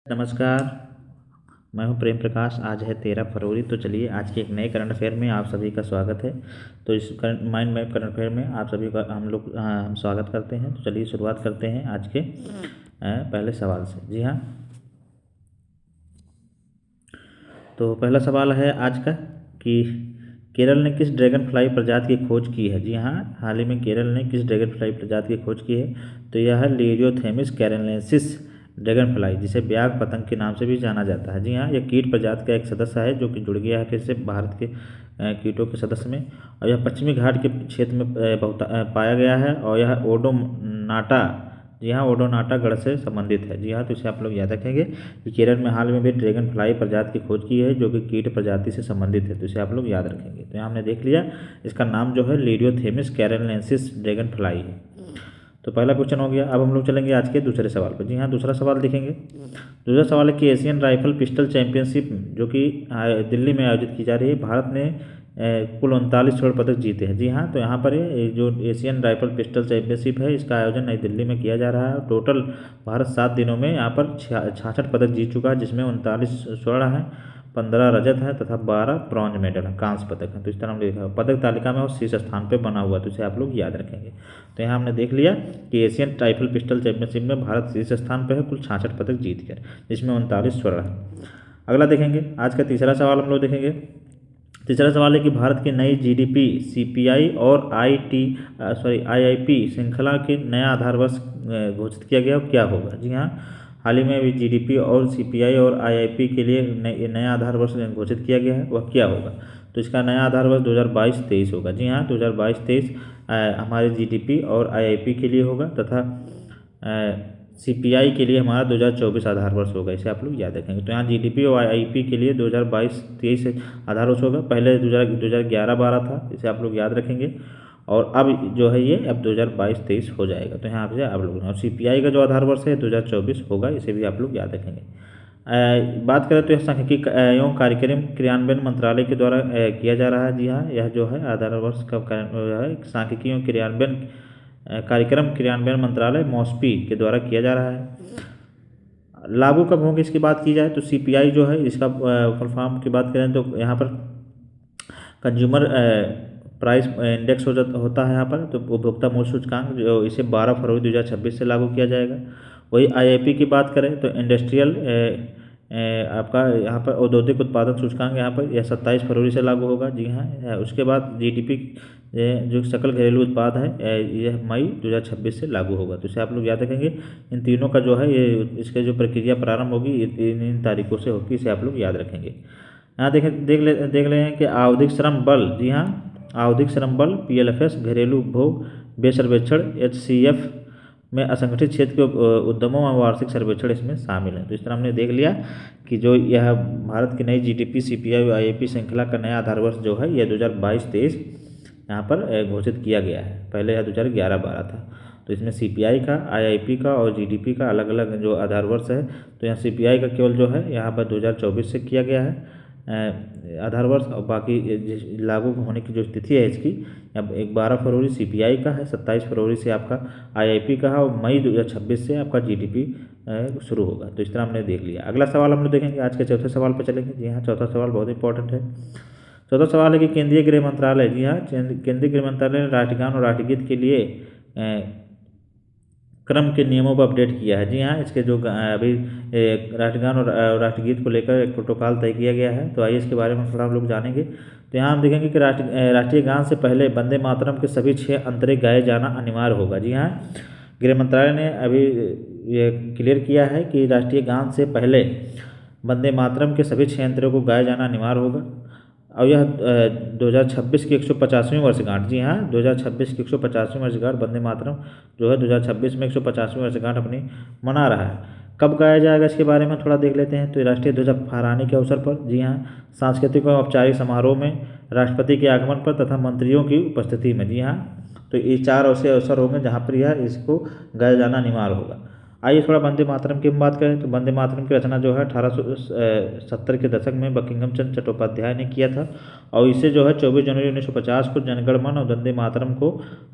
नमस्कार। मैं हूं प्रेम प्रकाश। आज है 13 फरवरी। तो चलिए आज के एक नए करंट अफेयर में आप सभी का स्वागत है। तो इस current mind map current affair में आप सभी का हम स्वागत करते हैं। तो चलिए शुरुआत करते हैं आज के पहले सवाल से। जी हाँ, तो पहला सवाल है आज का कि केरल ने किस ड्रैगन फ्लाई प्रजाति की खोज की है। जी हाँ, हाल ही में केरल ने किस ड्रैगन फ्लाई प्रजाति की खोज की है, तो यह है लिरियोथेमिस कैरलेंसिस ड्रैगन फ्लाई, जिसे ब्याग पतंग के नाम से भी जाना जाता है। जी हाँ, यह कीट प्रजाति का एक सदस्य है जो कि जुड़ गया है फिर से भारत के कीटों के सदस्य में। और यह पश्चिमी घाट के क्षेत्र में बहुत पाया गया है और यह ओडोनाटा, जी हाँ, ओडोनाटा गढ़ से संबंधित है। जी हाँ, तो इसे आप लोग याद रखेंगे कि केरल में हाल में भी ड्रैगन फ्लाई प्रजाति की खोज की है जो कि कीट प्रजाति से संबंधित है। तो इसे आप लोग याद रखेंगे। तो यहाँ हमने देख लिया, इसका नाम जो है लिरियोथेमिस कैरलेंसिस ड्रैगन फ्लाई है। तो पहला क्वेश्चन हो गया। अब हम लोग चलेंगे आज के दूसरे सवाल पर। जी हाँ, दूसरा सवाल देखेंगे। दूसरा सवाल है कि एशियन राइफल पिस्टल चैंपियनशिप जो कि दिल्ली में आयोजित की जा रही है, भारत ने कुल 39 स्वर्ण पदक जीते हैं। जी हाँ, तो यहाँ पर ये जो एशियन राइफल पिस्टल चैंपियनशिप है, इसका आयोजन नई दिल्ली में किया जा रहा है। टोटल भारत 7 दिनों में यहाँ पर 66 पदक जीत चुका है, जिसमें 39 स्वर्ण है, 15 रजत है तथा 12 ब्रॉन्ज मेडल है, कांस्य पदक है। तो इस तरह हमने देखा पदक तालिका में और शीर्ष स्थान पर बना हुआ, तो इसे आप लोग याद रखेंगे। तो यहाँ हमने देख लिया कि एशियन राइफल पिस्टल चैंपियनशिप में भारत शीर्ष स्थान पर है, कुल 66 पदक जीत कर, जिसमें 39 स्वर्ण है। अगला देखेंगे, आज का तीसरा सवाल हम लोग देखेंगे। तीसरा सवाल है कि भारत की नई जीडीपी, सीपीआई और आईआईपी श्रृंखला के नया आधार वर्ष घोषित किया गया, क्या होगा। जी हाँ, हाल ही में अभी जीडीपी और सीपीआई और आईआईपी के लिए नया आधार वर्ष घोषित किया गया है, वह क्या होगा। तो इसका नया आधार वर्ष 2022-23 होगा। जी हाँ, 2022-23 हमारे जीडीपी और आईआईपी के लिए होगा तथा सीपीआई के लिए हमारा 2024 आधार वर्ष होगा। इसे आप लोग याद रखेंगे। तो यहाँ जीडीपी और आईआईपी के लिए 2022-23 आधार वर्ष होगा। पहले 2011-12 था, इसे आप लोग याद रखेंगे। और अब जो है ये अब 2022-23 हो जाएगा। तो यहाँ पे आप लोग, और सीपीआई का जो आधार वर्ष है 2024 होगा, इसे भी आप लोग याद रखेंगे। बात करें तो यह सांख्यिकी एवं कार्यक्रम क्रियान्वयन मंत्रालय के द्वारा किया जा रहा है। जी हाँ, यह जो है आधार वर्ष का है सांख्यिकी एवं क्रियान्वयन कार्यक्रम क्रियान्वयन मंत्रालय मॉस्पी के द्वारा किया जा रहा है। लागू कब होंगे इसकी बात की जाए तो सीपीआई जो है, इसका फुल फॉर्म की बात करें तो यहाँ पर कंज्यूमर प्राइस इंडेक्स होता है यहाँ पर, तो उपभोक्ता मूल्य सूचकांक, जो इसे 12 फरवरी 2026 से लागू किया जाएगा। वही आईआईपी की बात करें तो इंडस्ट्रियल आपका यहाँ पर औद्योगिक उत्पादन सूचकांक, यहाँ पर यह 27 फरवरी से लागू होगा। जी हाँ, उसके बाद जीडीपी जो सकल घरेलू उत्पाद है, यह मई 2026 से लागू होगा। तो इसे आप लोग याद रखेंगे। इन तीनों का जो है ये इसके जो प्रक्रिया प्रारंभ होगी इन तारीखों से होगी, इसे आप लोग याद रखेंगे। यहाँ देख रहे हैं कि आवधिक श्रम बल, जी हाँ, आवधिक श्रम बल पीएलएफएस, घरेलू उपभोग व्यय सर्वेक्षण एचसीएफ में असंगठित क्षेत्र के उद्यमों में वार्षिक सर्वेक्षण इसमें शामिल है। तो इस तरह हमने देख लिया कि जो यह भारत की नई जीडीपी, सीपीआई और आईआईपी श्रृंखला का नया आधार वर्ष जो है यह 2022-23 यहाँ पर घोषित किया गया है। पहले यह 2011-12 था। तो इसमें सीपीआई का, आईआईपी का और जीडीपी का अलग अलग जो आधार वर्ष है, तो यहाँ सीपीआई का केवल जो है यहाँ पर 2024 से किया गया है आधार वर्ष, और बाकी लागू होने की जो तिथि है इसकी, अब 12 फरवरी सीपीआई का है, 27 फरवरी से आपका आईआईपी का है और मई 2026 से आपका जीडीपी शुरू होगा। तो इस तरह हमने देख लिया। अगला सवाल हम लोग देखेंगे, आज के चौथे सवाल पर चलेंगे। जी हाँ, चौथा सवाल बहुत इंपॉर्टेंट है। चौथा सवाल है कि केंद्रीय गृह मंत्रालय, जी हाँ, केंद्रीय गृह मंत्रालय ने राष्ट्रगान और राष्ट्रगीत के लिए क्रम के नियमों को अपडेट किया है। जी हाँ, इसके जो अभी राष्ट्रगान और राष्ट्रगीत को लेकर एक प्रोटोकॉल तय किया गया है। तो आइए इसके बारे में थोड़ा हम लोग जानेंगे। तो यहाँ हम देखेंगे कि राष्ट्रीय गान से पहले वंदे मातरम के सभी 6 अंतरे गाए जाना अनिवार्य होगा। जी हाँ, गृह मंत्रालय ने अभी ये क्लियर किया है कि राष्ट्रीय गान से पहले वंदे मातरम के सभी 6 अंतरों को गाया जाना अनिवार्य होगा। और यह 2026 की 150वीं वर्षगांठ, जी हाँ, 2026 की 150वीं वर्षगांठ वंदे मातरम जो है 2026 में 150वीं वर्षगांठ अपनी मना रहा है। कब गाया जाएगा इसके बारे में थोड़ा देख लेते हैं। तो राष्ट्रीय ध्वज फहराने के अवसर पर, जी हाँ, सांस्कृतिक और औपचारिक समारोह में, राष्ट्रपति के आगमन पर तथा मंत्रियों की उपस्थिति में। जी हाँ, तो ये 4 ऐसे अवसर होंगे जहाँ पर यह इसको गाया जाना अनिवार्य होगा। आइए थोड़ा वंदे मातरम की बात करें। तो वंदे मातरम की रचना जो है 1870 के दशक में बंकिम चंद्र चट्टोपाध्याय ने किया था और इसे जो है 24 जनवरी 1950 को जनगण मन और वंदे मातरम को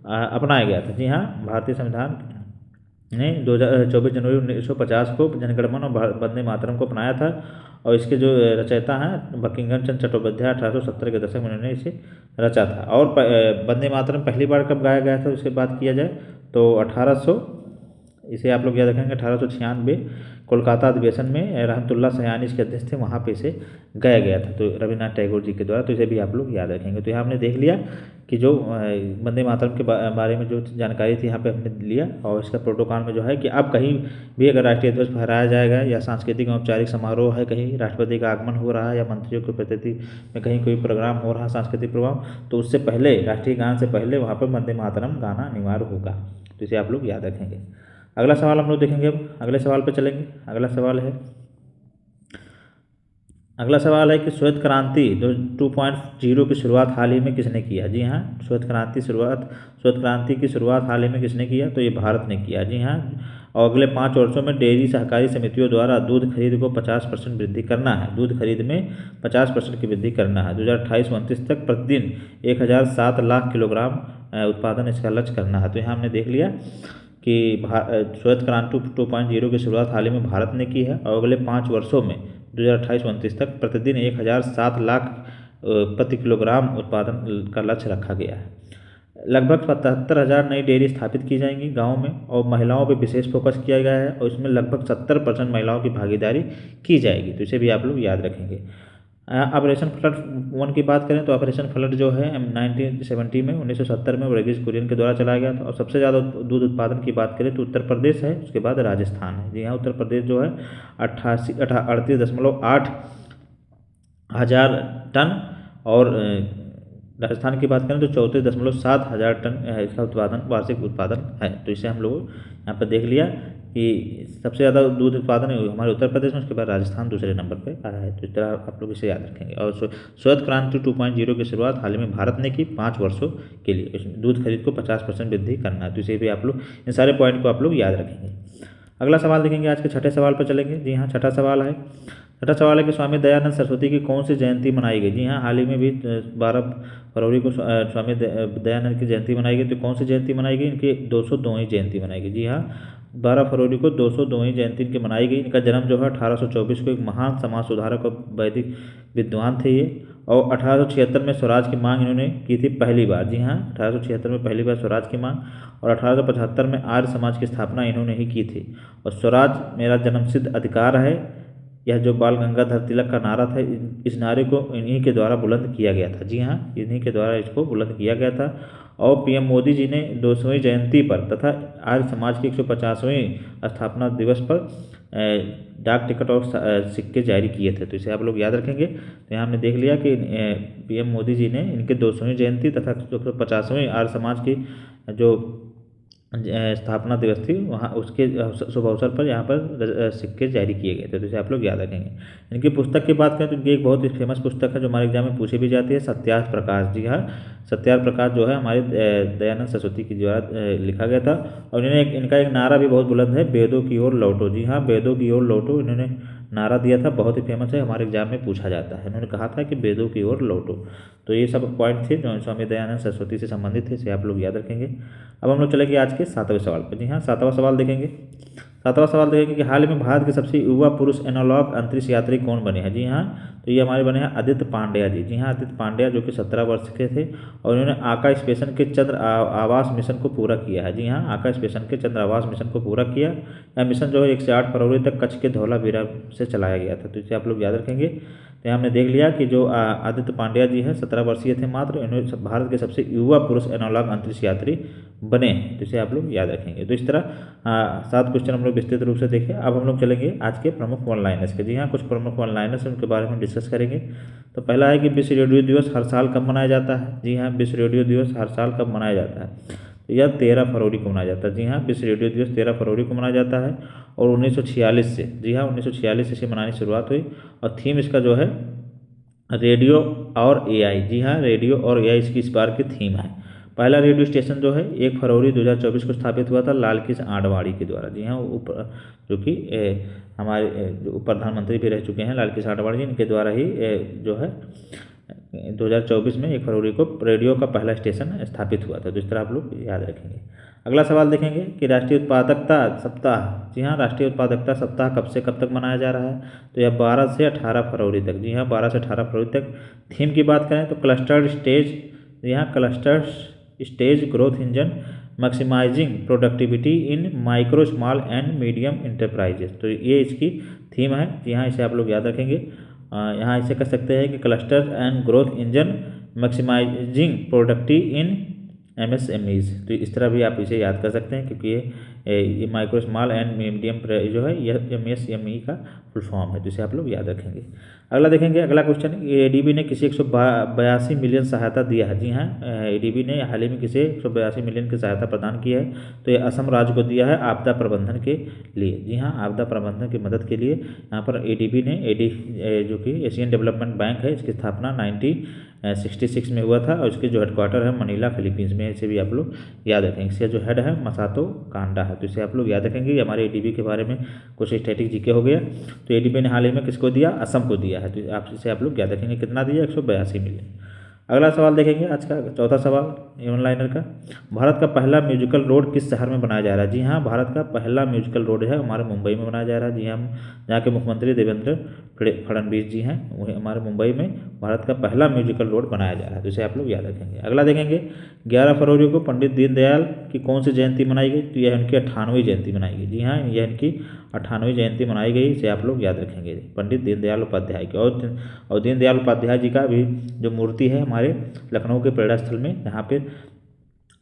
अपनाया गया था। जी हाँ, भारतीय संविधान ने 24 जनवरी 1950 को जनगणमन और वंदे मातरम को अपनाया था। और इसके जो रचयिता हैं बंकिम चंद्र चट्टोपाध्याय, 1870 के दशक में उन्होंने इसे रचा था। और वंदे मातरम पहली बार कब गाया गया था उसकी बात किया जाए तो 1800, इसे आप लोग याद रखेंगे, 1896 कोलकाता अधिवेशन में रहमतुल्लाह सयानी इसके अध्यक्ष थे, वहाँ पे इसे गाया गया था तो रविन्द्रनाथ टैगोर जी के द्वारा। तो इसे भी आप लोग याद रखेंगे। तो यहाँ हमने देख लिया कि जो वंदे मातरम के बारे में जो जानकारी थी यहाँ पे हमने लिया। और इसका प्रोटोकॉल में जो है कि अब कहीं भी अगर राष्ट्रीय ध्वज फहराया जाएगा या सांस्कृतिक औपचारिक समारोह है, कहीं राष्ट्रपति का आगमन हो रहा है या मंत्रियों की उपस्थिति में कहीं कोई प्रोग्राम हो रहा है सांस्कृतिक प्रोग्राम, तो उससे पहले राष्ट्रीय गान से पहले वहाँ पर वंदे मातरम गाना अनिवार्य होगा। तो इसे आप लोग याद रखेंगे। अगला सवाल हम लोग देखेंगे। अब अगले सवाल पर चलेंगे। अगला सवाल है कि श्वेत क्रांति जो 2.0 की शुरुआत हाल ही में किसने किया। जी हाँ, श्वेत क्रांति की शुरुआत हाल ही में किसने किया तो ये भारत ने किया। जी हाँ, और अगले 5 वर्षों में डेयरी सहकारी समितियों द्वारा दूध खरीद को 50% वृद्धि करना है। दूध खरीद में 50% की वृद्धि करना है। 2028-29 तक प्रतिदिन 1007 लाख किलोग्राम उत्पादन इसका लक्ष्य करना है। तो यहाँ हमने देख लिया कि श्वेत क्रांति 2.0 की शुरुआत हाल ही में भारत ने की है और अगले 5 वर्षों में 2028-29 तक प्रतिदिन 1007 लाख प्रति किलोग्राम उत्पादन का लक्ष्य रखा गया है। लगभग 77,000 नई डेयरी स्थापित की जाएंगी गाँव में और महिलाओं पर विशेष फोकस किया गया है और इसमें लगभग 70% महिलाओं की भागीदारी की जाएगी। तो इसे भी आप लोग याद रखेंगे। ऑपरेशन फ्लड 1 की बात करें तो ऑपरेशन फ्लड जो है 1970 में 1970 में वर्गीज कुरियन के द्वारा चलाया गया था। और सबसे ज़्यादा दूध उत्पादन की बात करें तो उत्तर प्रदेश है, उसके बाद राजस्थान है। जी हाँ, उत्तर प्रदेश जो है 38.8 हज़ार टन और राजस्थान की बात करें तो 34.7 हज़ार टन इसका वार्षिक उत्पादन है। तो इसे हम लोग यहाँ पर देख लिया कि सबसे ज़्यादा दूध उत्पादन हमारे उत्तर प्रदेश में, उसके बाद राजस्थान दूसरे नंबर पर आया है। तो इस तरह आप लोग इसे याद रखेंगे। और श्वेत क्रांति 2.0 की शुरुआत हाल ही में भारत ने की 5 वर्षों के लिए। इसमें दूध खरीद को 50% वृद्धि करना है। तो इसे भी आप लोग इन सारे पॉइंट को आप लोग याद रखेंगे। अगला सवाल देखेंगे। आज के छठे सवाल पर चलेंगे। जी हाँ, छठा सवाल है कि स्वामी दयानंद सरस्वती की कौन सी जयंती मनाई गई। जी हाँ, हाल ही में भी 12 फरवरी को स्वामी दयानंद की जयंती मनाई गई। तो कौन सी जयंती मनाई गई? इनकी 202वीं जयंती मनाई गई। जी हाँ, 12 फरवरी को 202वीं जयंती इनकी मनाई गई। इनका जन्म जो है 1824 को एक महान समाज सुधारक और वैदिक विद्वान थे ये। और 1876 में स्वराज की मांग इन्होंने की थी पहली बार। जी हाँ, 1876 में पहली बार स्वराज की मांग। और 1875 में आर्य समाज की स्थापना इन्होंने ही की थी। और स्वराज मेरा जन्मसिद्ध अधिकार है, यह जो बाल गंगाधर तिलक का नारा था, इस नारे को इन्हीं के द्वारा बुलंद किया गया था। जी हाँ, इन्हीं के द्वारा इसको बुलंद किया गया था। और पीएम मोदी जी ने 200वीं जयंती पर तथा आर्य समाज की 150वें स्थापना दिवस पर डाक टिकट और सिक्के जारी किए थे। तो इसे आप लोग याद रखेंगे। तो यहाँ हमने देख लिया कि पीएम मोदी जी ने इनके 200वीं जयंती तथा 150वें आर्य समाज की जो स्थापना दिवस थी वहाँ उसके शुभ अवसर पर यहाँ पर सिक्के जारी किए गए थे। तो इसे आप लोग याद रखेंगे। इनकी पुस्तक की बात करें तो इनकी एक बहुत ही फेमस पुस्तक है जो हमारे एग्जाम में पूछी भी जाती है, सत्यार्थ प्रकाश। जी हाँ, सत्यार्थ प्रकाश जो है हमारे दयानंद सरस्वती के द्वारा लिखा गया था। और इनका एक नारा भी बहुत बुलंद है, वेदों की ओर लौटो। जी हाँ, वेदों की ओर लौटो इन्होंने नारा दिया था, बहुत ही फेमस है, हमारे एग्जाम में पूछा जाता है। इन्होंने कहा था कि वेदों की ओर लौटो। तो ये सब पॉइंट थे जो स्वामी दयानंद सरस्वती से संबंधित थे, इसे आप लोग याद रखेंगे। अब हम लोग चलेंगे आज के 7वें सवाल पर। जी हाँ, 7वां सवाल देखेंगे कि हाल ही में भारत के सबसे युवा पुरुष एनालॉग अंतरिक्ष यात्री कौन बने हैं। जी हाँ, तो ये हमारे बने हैं आदित्य पांड्या जी। जी हाँ, आदित्य पांड्या जो कि 17 वर्ष के थे और इन्होंने आकाश स्टेशन के चंद्र आवास मिशन को पूरा किया है। जी हाँ, आकाश स्टेशन के चंद्र आवास मिशन को पूरा किया। यह मिशन जो है 1 से 8 फरवरी तक कच्छ के धौलावीरा से चलाया गया था। तो इसे आप लोग याद रखेंगे। तो हमने देख लिया कि जो आदित्य पांड्या जी हैं 17 वर्षीय थे मात्र, इन्होंने भारत के सबसे युवा पुरुष एनालॉग अंतरिक्ष यात्री बने हैं। तो इसे आप लोग याद रखेंगे। तो इस तरह 7 क्वेश्चन हम लोग विस्तृत रूप से देखें। अब हम लोग चलेंगे आज के प्रमुख वन लाइनर्स के। जी हाँ, कुछ प्रमुख वन लाइनर्स हैं उनके बारे में डिस्कस करेंगे। तो पहला है कि विश्व रेडियो दिवस हर साल कब मनाया जाता है। जी हाँ, विश्व रेडियो दिवस हर साल कब मनाया जाता है? तो यह 13 फरवरी को मनाया जाता है। जी हाँ, विश्व रेडियो दिवस 13 फरवरी को मनाया जाता है। और 1946 से, जी हाँ 1946 से इसे मनाने की शुरुआत हुई। और थीम इसका जो है रेडियो और एआई। जी हाँ, रेडियो और एआई इसकी इस बार की थीम है। पहला रेडियो स्टेशन जो है 1 फरवरी 2024 को स्थापित हुआ था लाल कृष्ण आडवाणी के द्वारा। जी हाँ, जो कि हमारे जो प्रधानमंत्री भी रह चुके हैं लाल कृष्ण आडवाणी जी, इनके द्वारा ही जो है 2024 में 1 फरवरी को रेडियो का पहला स्टेशन स्थापित हुआ था। तो इस तरह आप लोग याद रखेंगे। अगला सवाल देखेंगे कि राष्ट्रीय उत्पादकता सप्ताह, जी हाँ, राष्ट्रीय उत्पादकता सप्ताह कब से कब तक मनाया जा रहा है? तो यह 12 से 18 फरवरी तक, जी हाँ, 12 से 18 फरवरी तक। थीम की बात करें तो क्लस्टर्ड स्टेज, यहाँ clustered stage growth engine maximising productivity in micro small and medium enterprises. तो ये इसकी थीम है, जी हाँ, इसे आप लोग याद रखेंगे। यहाँ इसे कह सकते हैं कि cluster and growth engine maximising productive in MSMEs। तो इस तरह भी आप इसे याद कर सकते हैं, क्योंकि ये माइक्रो स्मॉल एंड मीडियम जो है यह MSME का फुल फॉर्म है। तो इसे आप लोग याद रखेंगे। अगला देखेंगे, अगला क्वेश्चन, ADB ने किसी 182 मिलियन सहायता दिया है? जी हाँ, ADB ने हाल ही में किसी 182 मिलियन की सहायता प्रदान की है। तो ये असम राज्य को दिया है आपदा प्रबंधन के लिए। जी हाँ, आपदा प्रबंधन की मदद के लिए यहाँ पर ADB ने जो कि एशियन डेवलपमेंट बैंक है, इसकी स्थापना 1966 में हुआ था और इसके जो हेडक्वार्टर है मनीला फिलीपींस में। इसे भी आप लोग याद रखेंगे। इसका जो हेड है मसातो कांडा है। तो इसे आप लोग याद रखेंगे। ये हमारे ADB के बारे में कुछ स्टैटिक जीके हो गया। तो ADB ने हाल ही में किसको दिया? असम को दिया है। तो आप इसे आप लोग याद रखेंगे। कितना दिया? 182 मिलियन। अगला सवाल देखेंगे, आज का चौथा सवाल ऑनलाइनर का, भारत का पहला म्यूजिकल रोड किस शहर में बनाया जा रहा है? जी हाँ, भारत का पहला म्यूजिकल रोड है हमारे मुंबई में बनाया जा रहा है। जी हाँ, यहाँ के मुख्यमंत्री देवेंद्र फडणवीस जी हैं, वही हमारे मुंबई में भारत का पहला म्यूजिकल रोड बनाया जा रहा है। तो इसे आप लोग याद रखेंगे। अगला देखेंगे, 11 फरवरी को पंडित दीनदयाल की कौन सी जयंती मनाई गई? तो यह इनकी 98वीं जयंती मनाई गई। जी हाँ, यह इनकी 98वीं जयंती मनाई गई। इसे आप लोग याद रखेंगे, पंडित दीनदयाल उपाध्याय की। और दीनदयाल उपाध्याय जी का भी जो मूर्ति है हमारे लखनऊ के प्रेरणा स्थल में, यहाँ पे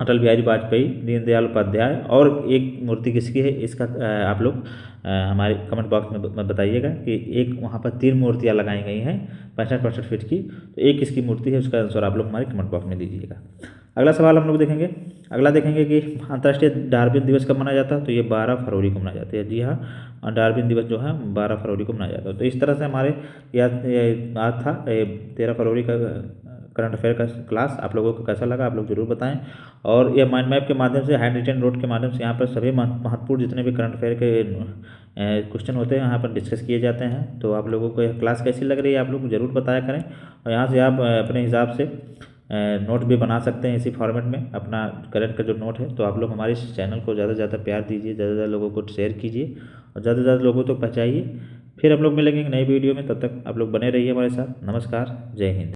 अटल बिहारी वाजपेयी, दीनदयाल उपाध्याय, और एक मूर्ति किसकी है इसका आप लोग हमारे कमेंट बॉक्स में बताइएगा कि एक वहाँ पर 3 मूर्तियाँ लगाई गई हैं 65-65 फीट की। तो एक किसकी मूर्ति है उसका आंसर आप लोग हमारे कमेंट बॉक्स में दीजिएगा। अगला सवाल हम लोग देखेंगे। अगला देखेंगे कि अंतर्राष्ट्रीय डार्विन दिवस कब मनाया जाता है? तो ये 12 फरवरी को मनाया जाता है। जी हाँ, डार्विन दिवस जो है 12 फरवरी को मनाया जाता है। तो इस तरह से हमारे आज था 13 फरवरी का करंट अफेयर का क्लास। आप लोगों को कैसा लगा आप लोग जरूर बताएं। और ये माइंड मैप के माध्यम से, हैंड रिटन नोट के माध्यम से यहाँ पर सभी महत्वपूर्ण जितने भी करंट अफेयर के क्वेश्चन होते हैं यहाँ पर डिस्कस किए जाते हैं। तो आप लोगों को यह क्लास कैसी लग रही है आप लोग जरूर बताया करें। और यहाँ से आप अपने हिसाब से नोट भी बना सकते हैं इसी फॉर्मेट में, अपना करंट का जो नोट है। तो आप लोग हमारे इस चैनल को ज़्यादा से ज़्यादा प्यार दीजिए, ज़्यादा से ज़्यादा लोगों को शेयर कीजिए और ज़्यादा से ज़्यादा लोगों तक पहुँचाइए। फिर हम लोग मिलेंगे नई वीडियो में, तब तक आप लोग बने रहिए हमारे साथ। नमस्कार, जय हिंद।